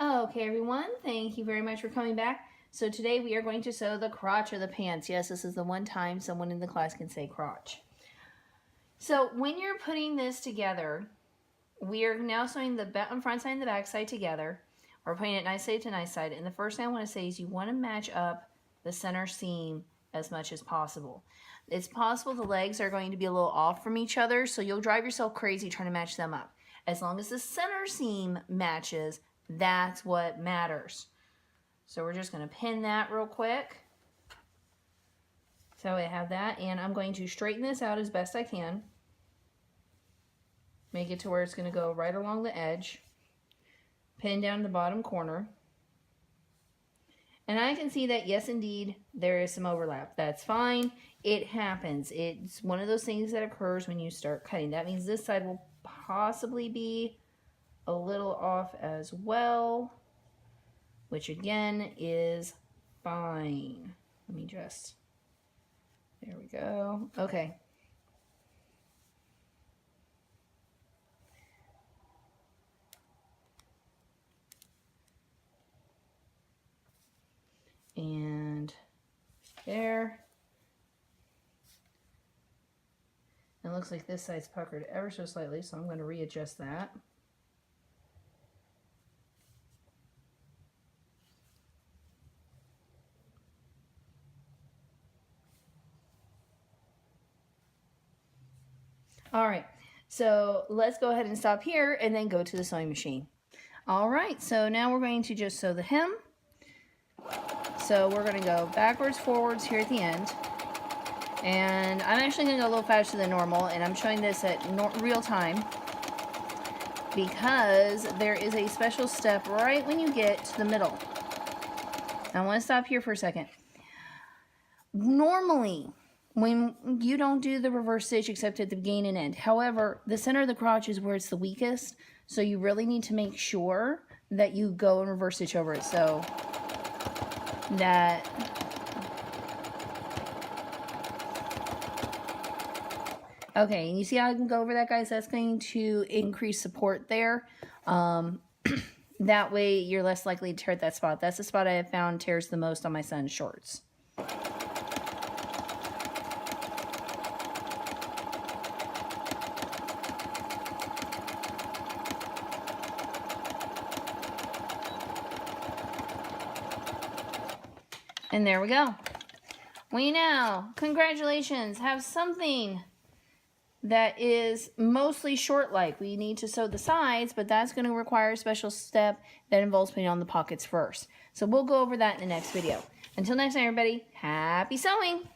Okay, everyone, thank you very much for coming back. So today we are going to sew the crotch of the pants. Yes, this is the one time someone in the class can say crotch. So when you're putting this together, we are now sewing the front side and the back side together. We're putting it nice side to nice side. And the first thing I want to say is you want to match up the center seam as much as possible. It's possible the legs are going to be a little off from each other, so you'll drive yourself crazy trying to match them up. As long as the center seam matches, that's what matters. So we're just going to pin that real quick. So I have that, and I'm going to straighten this out as best I can. Make it to where it's going to go right along the edge. Pin down the bottom corner. And I can see that, yes, indeed, there is some overlap. That's fine. It happens. It's one of those things that occurs when you start cutting. That means this side will possibly be a little off as well, which again is fine. Let me just, there we go. Okay. And there. It looks like this side's puckered ever so slightly, so I'm going to readjust that. All right, so let's go ahead and stop here and then go to the sewing machine. All right, so now we're going to just sew the hem. So we're going to go backwards, forwards here at the end. And I'm actually going to go a little faster than normal, and I'm showing this at real time because there is a special step right when you get to the middle. I want to stop here for a second. Normally, when you don't do the reverse stitch except at the beginning and end. However, the center of the crotch is where it's the weakest, so you really need to make sure that you go and reverse stitch over it. So that okay, and you see how I can go over that, guys? That's going to increase support there. That way you're less likely to tear at that spot. That's the spot I have found tears the most on my son's shorts. And there we go. We now, congratulations, have something that is mostly short-like. We need to sew the sides, but that's going to require a special step that involves putting on the pockets first. So we'll go over that in the next video. Until next time, everybody, happy sewing!